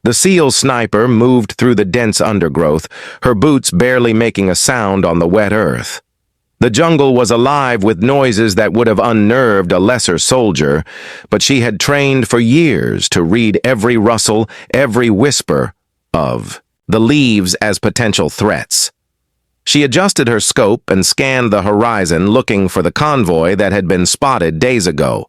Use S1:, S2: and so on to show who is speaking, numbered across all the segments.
S1: The SEAL sniper moved through the dense undergrowth, her boots barely making a sound on the wet earth. The jungle was alive with noises that would have unnerved a lesser soldier, but she had trained for years to read every rustle, every whisper of the leaves as potential threats. She adjusted her scope and scanned the horizon, looking for the convoy that had been spotted days ago.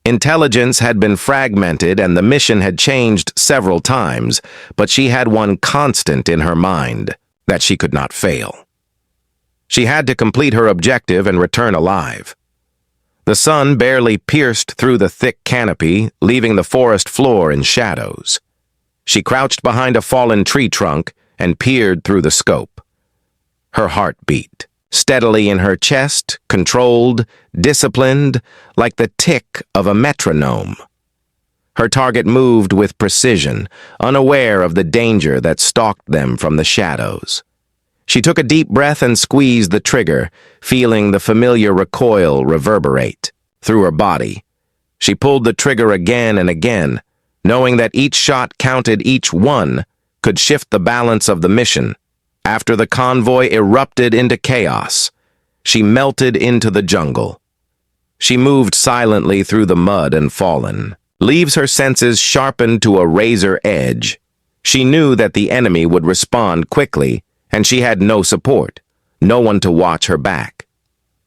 S1: Intelligence had been fragmented and the mission had changed several times, but she had one constant in her mind, that she could not fail. She had to complete her objective and return alive. The sun barely pierced through the thick canopy, leaving the forest floor in shadows. She crouched behind a fallen tree trunk and peered through the scope. Her heart beat, steadily in her chest, controlled, disciplined, like the tick of a metronome. Her target moved with precision, unaware of the danger that stalked them from the shadows. She took a deep breath and squeezed the trigger, feeling the familiar recoil reverberate through her body. She pulled the trigger again and again, knowing that each shot counted, each one could shift the balance of the mission. After the convoy erupted into chaos, she melted into the jungle. She moved silently through the mud and fallen, leaves her senses sharpened to a razor edge. She knew that the enemy would respond quickly, and she had no support, no one to watch her back.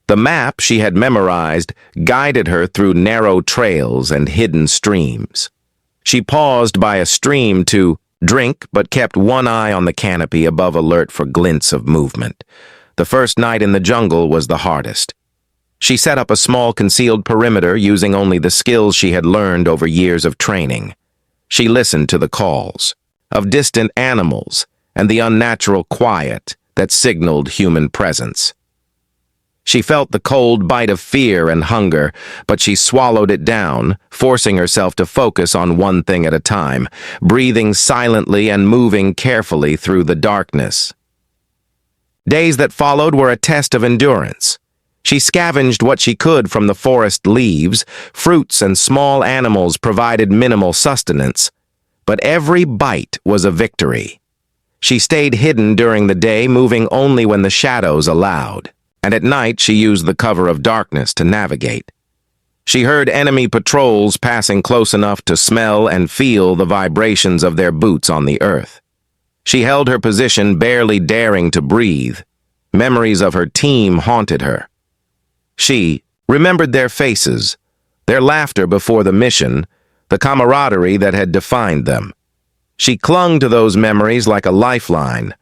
S1: The map she had memorized guided her through narrow trails and hidden streams. She paused by a stream to drink, but kept one eye on the canopy above, alert for glints of movement. The first night in the jungle was the hardest. She set up a small concealed perimeter using only the skills she had learned over years of training. She listened to the calls of distant animals and the unnatural quiet that signaled human presence. She felt the cold bite of fear and hunger, but she swallowed it down, forcing herself to focus on one thing at a time, breathing silently and moving carefully through the darkness. Days that followed were a test of endurance. She scavenged what she could from the forest leaves. Fruits and small animals provided minimal sustenance, but every bite was a victory. She stayed hidden during the day, moving only when the shadows allowed, and at night she used the cover of darkness to navigate. She heard enemy patrols passing close enough to smell and feel the vibrations of their boots on the earth. She held her position, barely daring to breathe. Memories of her team haunted her. She remembered their faces, their laughter before the mission, the camaraderie that had defined them. She clung to those memories like a lifeline,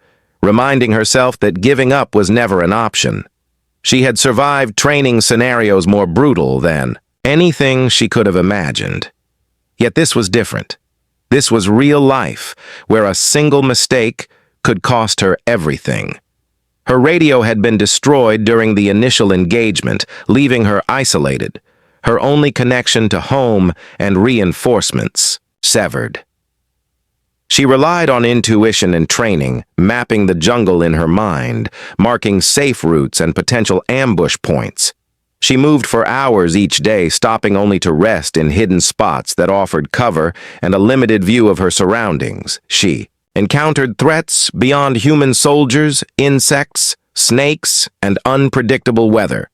S1: reminding herself that giving up was never an option. She had survived training scenarios more brutal than anything she could have imagined. Yet this was different. This was real life, where a single mistake could cost her everything. Her radio had been destroyed during the initial engagement, leaving her isolated, her only connection to home and reinforcements severed. She relied on intuition and training, mapping the jungle in her mind, marking safe routes and potential ambush points. She moved for hours each day, stopping only to rest in hidden spots that offered cover and a limited view of her surroundings. She encountered threats beyond human soldiers, insects, snakes, and unpredictable weather.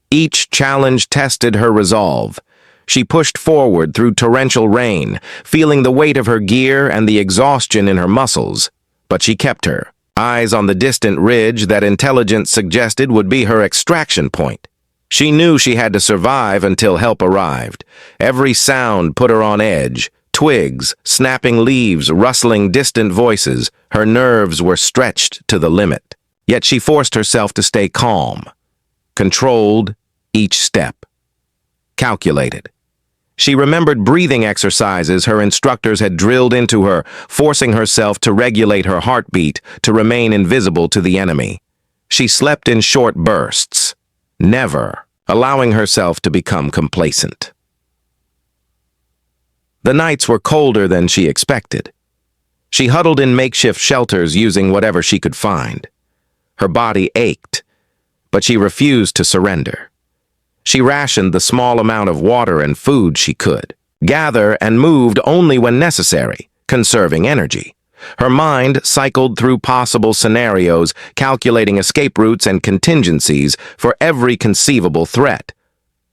S1: Each challenge tested her resolve. She pushed forward through torrential rain, feeling the weight of her gear and the exhaustion in her muscles. But she kept her eyes on the distant ridge that intelligence suggested would be her extraction point. She knew she had to survive until help arrived. Every sound put her on edge. Twigs, snapping leaves, rustling distant voices. Her nerves were stretched to the limit. Yet she forced herself to stay calm, controlled each step, calculated. She remembered breathing exercises her instructors had drilled into her, forcing herself to regulate her heartbeat to remain invisible to the enemy. She slept in short bursts, never allowing herself to become complacent. The nights were colder than she expected. She huddled in makeshift shelters using whatever she could find. Her body ached, but she refused to surrender. She rationed the small amount of water and food she could, gather and moved only when necessary, conserving energy. Her mind cycled through possible scenarios, calculating escape routes and contingencies for every conceivable threat.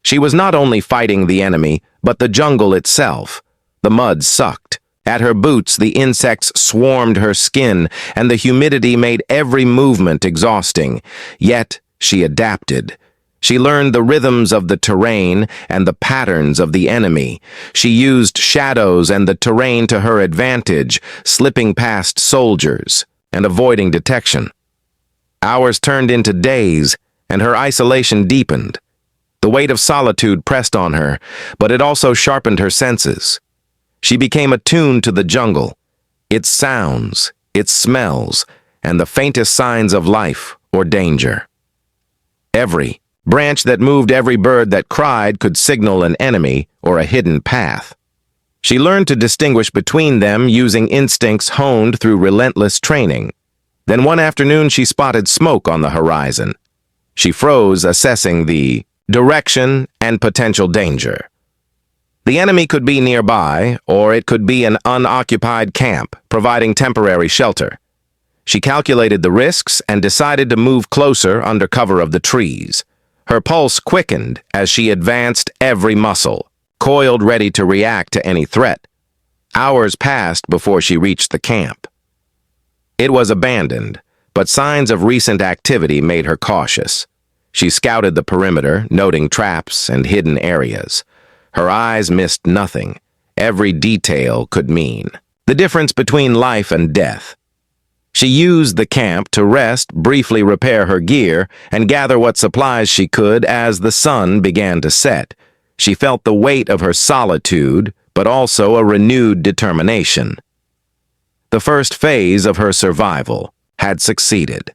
S1: She was not only fighting the enemy, but the jungle itself. The mud sucked. At her boots, the insects swarmed her skin, and the humidity made every movement exhausting. Yet, she adapted. She learned the rhythms of the terrain and the patterns of the enemy. She used shadows and the terrain to her advantage, slipping past soldiers and avoiding detection. Hours turned into days, and her isolation deepened. The weight of solitude pressed on her, but it also sharpened her senses. She became attuned to the jungle, its sounds, its smells, and the faintest signs of life or danger. Every branch that moved, every bird that cried could signal an enemy or a hidden path. She learned to distinguish between them using instincts honed through relentless training. Then one afternoon she spotted smoke on the horizon. She froze, assessing the direction and potential danger. The enemy could be nearby, or it could be an unoccupied camp, providing temporary shelter. She calculated the risks and decided to move closer under cover of the trees. Her pulse quickened as she advanced, every muscle coiled, ready to react to any threat. Hours passed before she reached the camp. It was abandoned, but signs of recent activity made her cautious. She scouted the perimeter, noting traps and hidden areas. Her eyes missed nothing. Every detail could mean the difference between life and death. She used the camp to rest, briefly repair her gear, and gather what supplies she could as the sun began to set. She felt the weight of her solitude, but also a renewed determination. The first phase of her survival had succeeded.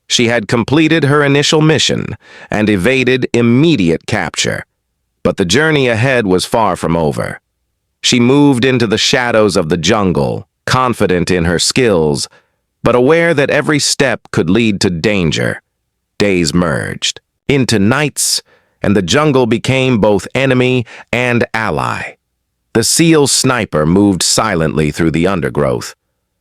S1: She had completed her initial mission and evaded immediate capture. But the journey ahead was far from over. She moved into the shadows of the jungle, confident in her skills, but aware that every step could lead to danger. Days merged into nights, and the jungle became both enemy and ally. The SEAL sniper moved silently through the undergrowth,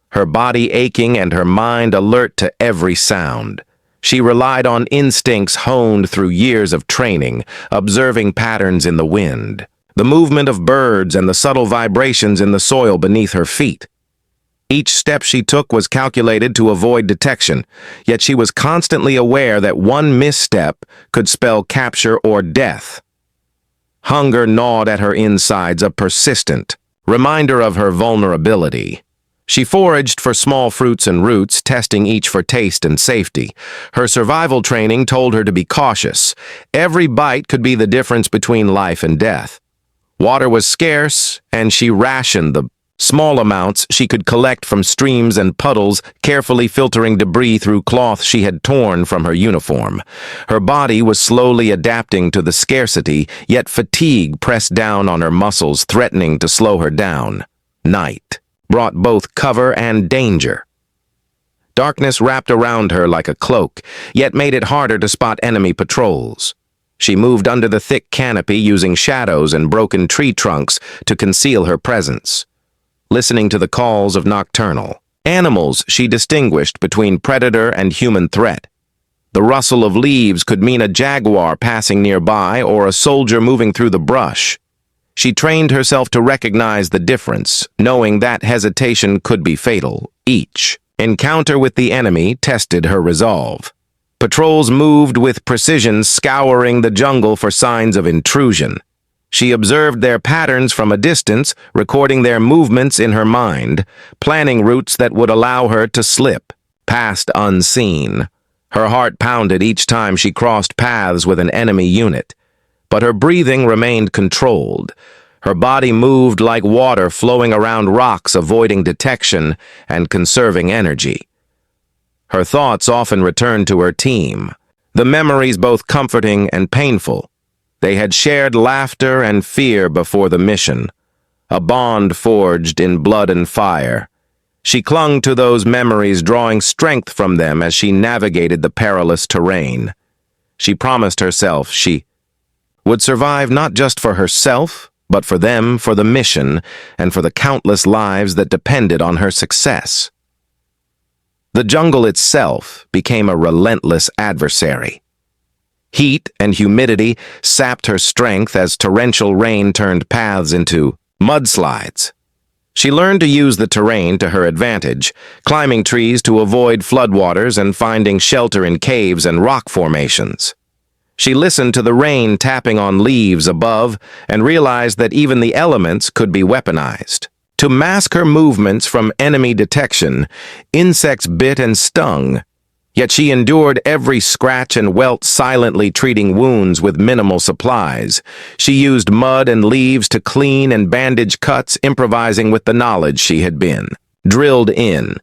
S1: her body aching and her mind alert to every sound. She relied on instincts honed through years of training, observing patterns in the wind, the movement of birds, and the subtle vibrations in the soil beneath her feet. Each step she took was calculated to avoid detection, yet she was constantly aware that one misstep could spell capture or death. Hunger gnawed at her insides, a persistent reminder of her vulnerability. She foraged for small fruits and roots, testing each for taste and safety. Her survival training told her to be cautious. Every bite could be the difference between life and death. Water was scarce, and she rationed the small amounts she could collect from streams and puddles, carefully filtering debris through cloth she had torn from her uniform. Her body was slowly adapting to the scarcity, yet fatigue pressed down on her muscles, threatening to slow her down. Night brought both cover and danger. Darkness wrapped around her like a cloak, yet made it harder to spot enemy patrols. She moved under the thick canopy, using shadows and broken tree trunks to conceal her presence. Listening to the calls of nocturnal animals, she distinguished between predator and human threat. The rustle of leaves could mean a jaguar passing nearby or a soldier moving through the brush. She trained herself to recognize the difference, knowing that hesitation could be fatal. Each encounter with the enemy tested her resolve. Patrols moved with precision, scouring the jungle for signs of intrusion. She observed their patterns from a distance, recording their movements in her mind, planning routes that would allow her to slip past unseen. Her heart pounded each time she crossed paths with an enemy unit, but her breathing remained controlled. Her body moved like water flowing around rocks, avoiding detection and conserving energy. Her thoughts often returned to her team, the memories both comforting and painful. They had shared laughter and fear before the mission, a bond forged in blood and fire. She clung to those memories, drawing strength from them as she navigated the perilous terrain. She promised herself she would survive not just for herself, but for them, for the mission, and for the countless lives that depended on her success. The jungle itself became a relentless adversary. Heat and humidity sapped her strength as torrential rain turned paths into mudslides. She learned to use the terrain to her advantage, climbing trees to avoid floodwaters and finding shelter in caves and rock formations. She listened to the rain tapping on leaves above and realized that even the elements could be weaponized. To mask her movements from enemy detection, insects bit and stung, yet she endured every scratch and welt, silently treating wounds with minimal supplies. She used mud and leaves to clean and bandage cuts, improvising with the knowledge she had been drilled in.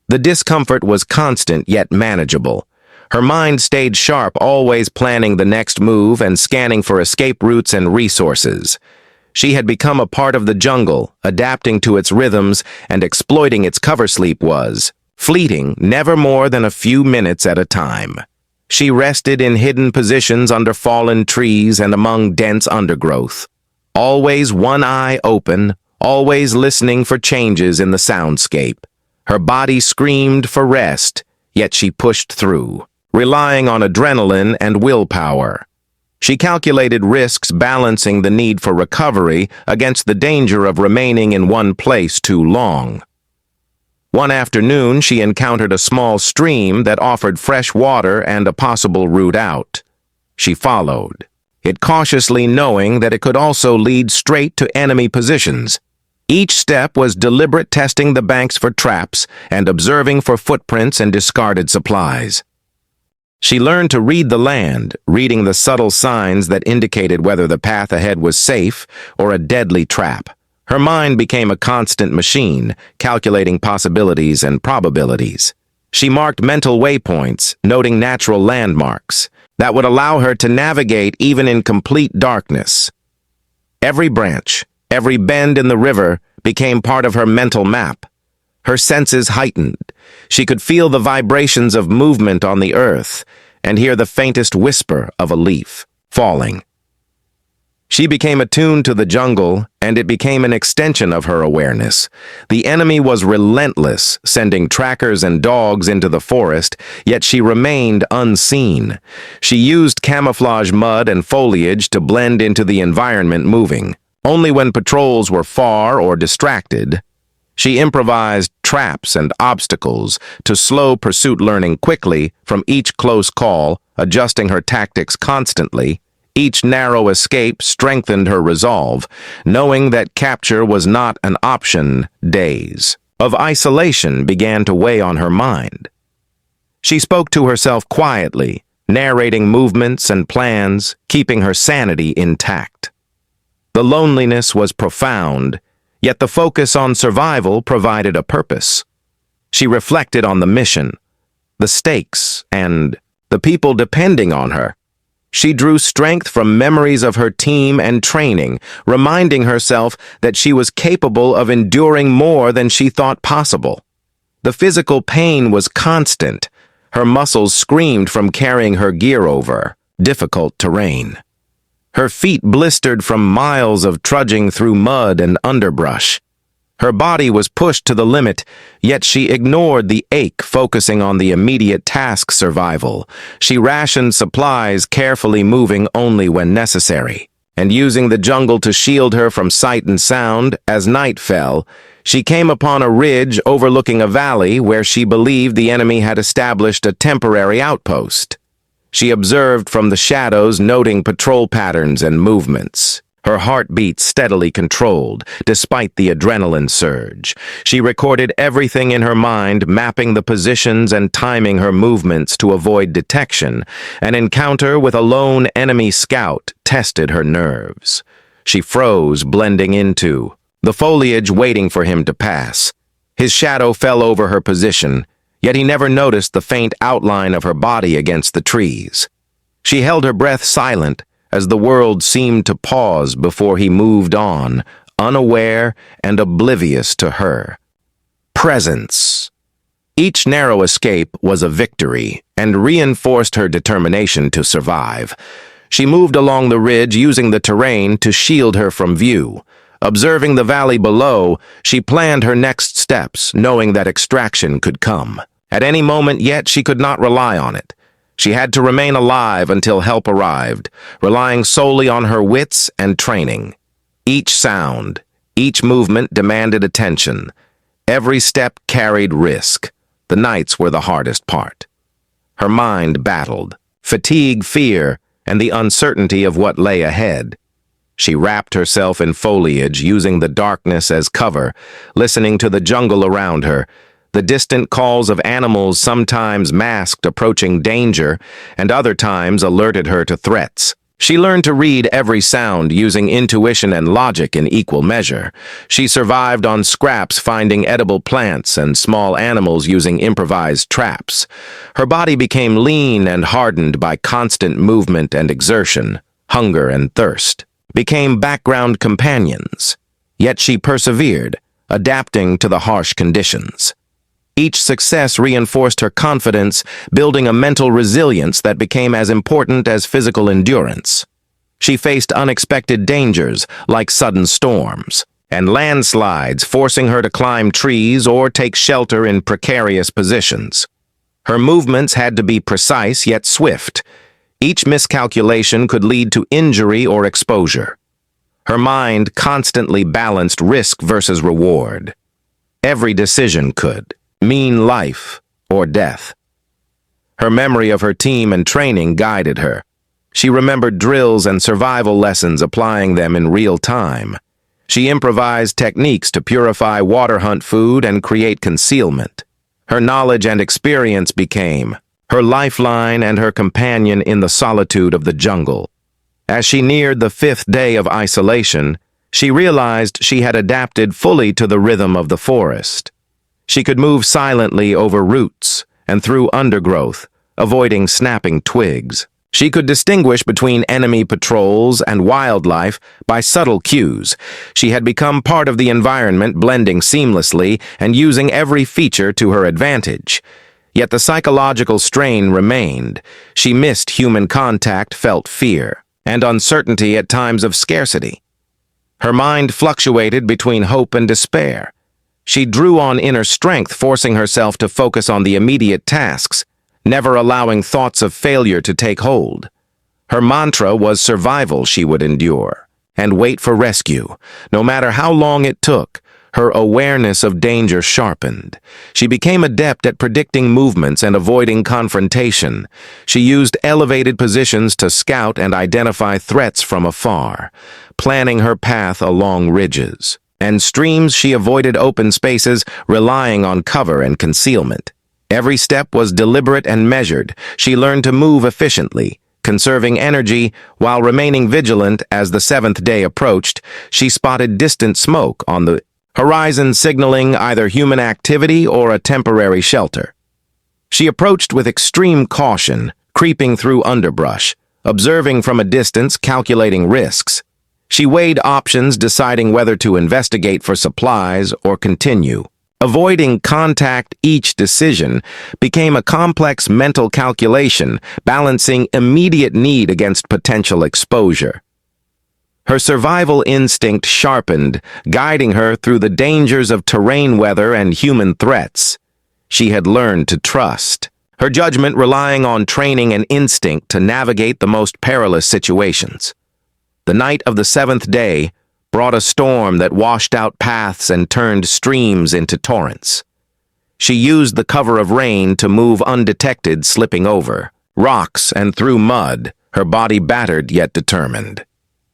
S1: The discomfort was constant yet manageable. Her mind stayed sharp, always planning the next move and scanning for escape routes and resources. She had become a part of the jungle, adapting to its rhythms and exploiting its cover. Sleep was fleeting, never more than a few minutes at a time. She rested in hidden positions under fallen trees and among dense undergrowth, always one eye open, always listening for changes in the soundscape. Her body screamed for rest, yet she pushed through, relying on adrenaline and willpower. She calculated risks, balancing the need for recovery against the danger of remaining in one place too long. One afternoon, she encountered a small stream that offered fresh water and a possible route out. She followed it cautiously, knowing that it could also lead straight to enemy positions. Each step was deliberate, testing the banks for traps and observing for footprints and discarded supplies. She learned to read the land, reading the subtle signs that indicated whether the path ahead was safe or a deadly trap. Her mind became a constant machine, calculating possibilities and probabilities. She marked mental waypoints, noting natural landmarks that would allow her to navigate even in complete darkness. Every branch, every bend in the river became part of her mental map. Her senses heightened. She could feel the vibrations of movement on the earth and hear the faintest whisper of a leaf falling. She became attuned to the jungle, and it became an extension of her awareness. The enemy was relentless, sending trackers and dogs into the forest, yet she remained unseen. She used camouflage mud and foliage to blend into the environment, moving only when patrols were far or distracted. She improvised traps and obstacles to slow pursuit, learning quickly from each close call, adjusting her tactics constantly. Each narrow escape strengthened her resolve, knowing that capture was not an option. Days of isolation began to weigh on her mind. She spoke to herself quietly, narrating movements and plans, keeping her sanity intact. The loneliness was profound, yet the focus on survival provided a purpose. She reflected on the mission, the stakes, and the people depending on her. She drew strength from memories of her team and training, reminding herself that she was capable of enduring more than she thought possible. The physical pain was constant. Her muscles screamed from carrying her gear over difficult terrain. Her feet blistered from miles of trudging through mud and underbrush. Her body was pushed to the limit, yet she ignored the ache, focusing on the immediate task: survival. She rationed supplies, carefully moving only when necessary, and using the jungle to shield her from sight and sound. As night fell, she came upon a ridge overlooking a valley where she believed the enemy had established a temporary outpost. She observed from the shadows, noting patrol patterns and movements. Her heartbeat steadily controlled, despite the adrenaline surge. She recorded everything in her mind, mapping the positions and timing her movements to avoid detection. An encounter with a lone enemy scout tested her nerves. She froze, blending into the foliage, waiting for him to pass. His shadow fell over her position, yet he never noticed the faint outline of her body against the trees. She held her breath, silent, as the world seemed to pause before he moved on, unaware and oblivious to her presence. Each narrow escape was a victory and reinforced her determination to survive. She moved along the ridge using the terrain to shield her from view. Observing the valley below, she planned her next steps, knowing that extraction could come. At any moment yet, she could not rely on it. She had to remain alive until help arrived, relying solely on her wits and training. Each sound, each movement demanded attention. Every step carried risk. The nights were the hardest part. Her mind battled fatigue, fear, and the uncertainty of what lay ahead. She wrapped herself in foliage, using the darkness as cover, listening to the jungle around her. The distant calls of animals sometimes masked approaching danger, and other times alerted her to threats. She learned to read every sound using intuition and logic in equal measure. She survived on scraps, finding edible plants and small animals using improvised traps. Her body became lean and hardened by constant movement and exertion. Hunger and thirst became background companions. Yet she persevered, adapting to the harsh conditions. Each success reinforced her confidence, building a mental resilience that became as important as physical endurance. She faced unexpected dangers, like sudden storms, and landslides, forcing her to climb trees or take shelter in precarious positions. Her movements had to be precise yet swift. Each miscalculation could lead to injury or exposure. Her mind constantly balanced risk versus reward. Every decision could mean life or death. Her memory of her team and training guided her. She remembered drills and survival lessons, applying them in real time. She improvised techniques to purify water, hunt food, and create concealment. Her knowledge and experience became her lifeline and her companion in the solitude of the jungle. As she neared the 5th day of isolation, she realized she had adapted fully to the rhythm of the forest. She could move silently over roots and through undergrowth, avoiding snapping twigs. She could distinguish between enemy patrols and wildlife by subtle cues. She had become part of the environment, blending seamlessly and using every feature to her advantage. Yet the psychological strain remained. She missed human contact, felt fear, and uncertainty at times of scarcity. Her mind fluctuated between hope and despair. She drew on inner strength, forcing herself to focus on the immediate tasks, never allowing thoughts of failure to take hold. Her mantra was survival. She would endure and wait for rescue. No matter how long it took, her awareness of danger sharpened. She became adept at predicting movements and avoiding confrontation. She used elevated positions to scout and identify threats from afar, planning her path along ridges and streams. She avoided open spaces, relying on cover and concealment. Every step was deliberate and measured. She learned to move efficiently, conserving energy while remaining vigilant. As the 7th day approached, she spotted distant smoke on the horizon, signaling either human activity or a temporary shelter. She approached with extreme caution, creeping through underbrush, observing from a distance, calculating risks. She weighed options, deciding whether to investigate for supplies or continue. Avoiding contact, each decision became a complex mental calculation, balancing immediate need against potential exposure. Her survival instinct sharpened, guiding her through the dangers of terrain, weather, and human threats. She had learned to trust her judgment, relying on training and instinct to navigate the most perilous situations. The night of the 7th day brought a storm that washed out paths and turned streams into torrents. She used the cover of rain to move undetected, slipping over rocks and through mud, her body battered yet determined.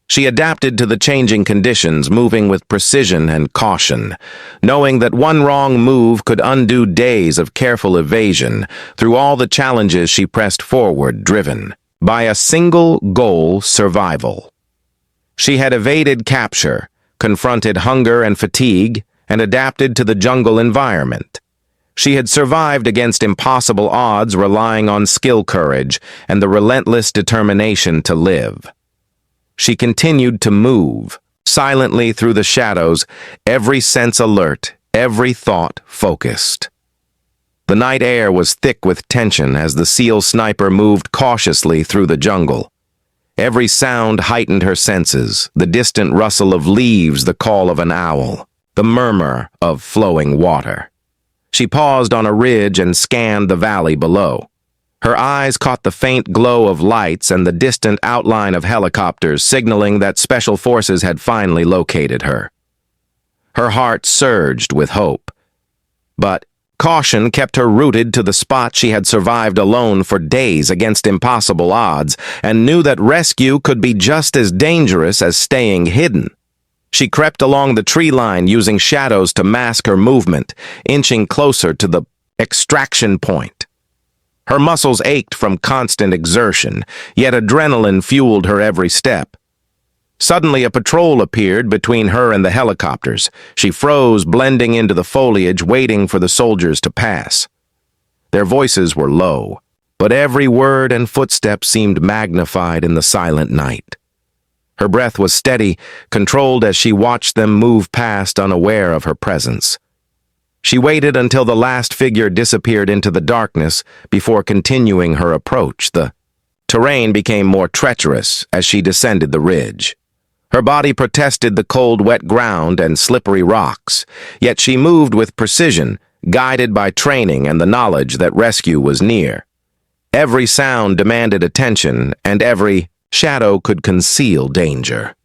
S1: She adapted to the changing conditions, moving with precision and caution, knowing that one wrong move could undo days of careful evasion. Through all the challenges, she pressed forward, driven by a single goal: survival. She had evaded capture, confronted hunger and fatigue, and adapted to the jungle environment. She had survived against impossible odds, relying on skill, courage, and the relentless determination to live. She continued to move, silently through the shadows, every sense alert, every thought focused. The night air was thick with tension as the SEAL sniper moved cautiously through the jungle. Every sound heightened her senses, the distant rustle of leaves, the call of an owl, the murmur of flowing water. She paused on a ridge and scanned the valley below. Her eyes caught the faint glow of lights and the distant outline of helicopters, signaling that special forces had finally located her. Her heart surged with hope. But caution kept her rooted to the spot she had survived alone for days against impossible odds, and knew that rescue could be just as dangerous as staying hidden. She crept along the tree line using shadows to mask her movement, inching closer to the extraction point. Her muscles ached from constant exertion, yet adrenaline fueled her every step. Suddenly, a patrol appeared between her and the helicopters. She froze, blending into the foliage, waiting for the soldiers to pass. Their voices were low, but every word and footstep seemed magnified in the silent night. Her breath was steady, controlled as she watched them move past, unaware of her presence. She waited until the last figure disappeared into the darkness before continuing her approach. The terrain became more treacherous as she descended the ridge. Her body protested the cold, wet ground and slippery rocks, yet she moved with precision, guided by training and the knowledge that rescue was near. Every sound demanded attention, and every shadow could conceal danger.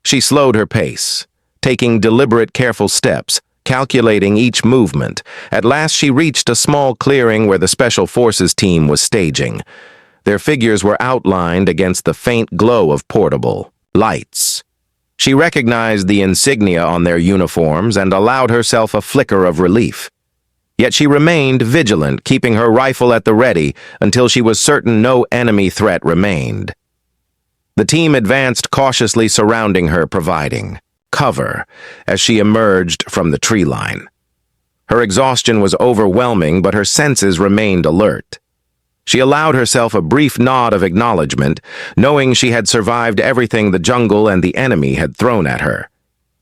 S1: She slowed her pace, taking deliberate, careful steps, calculating each movement. At last she reached a small clearing where the Special Forces team was staging. Their figures were outlined against the faint glow of portable lights. She recognized the insignia on their uniforms and allowed herself a flicker of relief. Yet she remained vigilant, keeping her rifle at the ready until she was certain no enemy threat remained. The team advanced cautiously, surrounding her, providing cover as she emerged from the tree line. Her exhaustion was overwhelming, but her senses remained alert. She allowed herself a brief nod of acknowledgement, knowing she had survived everything the jungle and the enemy had thrown at her.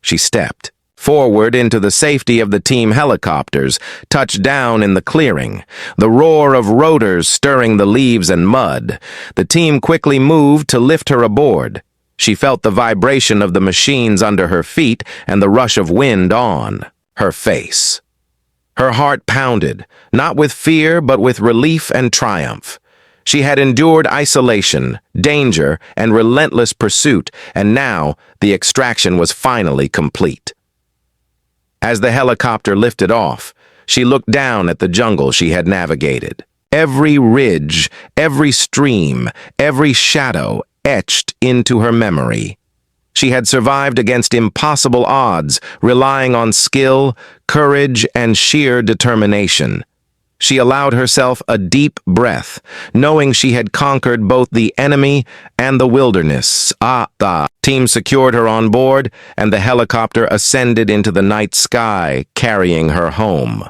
S1: She stepped forward into the safety of the team helicopters, touched down in the clearing, the roar of rotors stirring the leaves and mud. The team quickly moved to lift her aboard. She felt the vibration of the machines under her feet and the rush of wind on her face. Her heart pounded, not with fear but with relief and triumph. She had endured isolation, danger, and relentless pursuit, and now the extraction was finally complete. As the helicopter lifted off, she looked down at the jungle she had navigated. Every ridge, every stream, every shadow etched into her memory. She had survived against impossible odds, relying on skill, courage, and sheer determination. She allowed herself a deep breath, knowing she had conquered both the enemy and the wilderness. The team secured her on board, and the helicopter ascended into the night sky, carrying her home.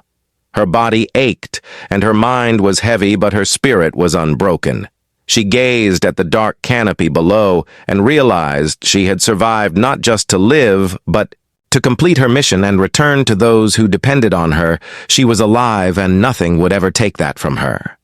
S1: Her body ached, and her mind was heavy, but her spirit was unbroken. She gazed at the dark canopy below and realized she had survived not just to live, but to complete her mission and return to those who depended on her. She was alive, and nothing would ever take that from her.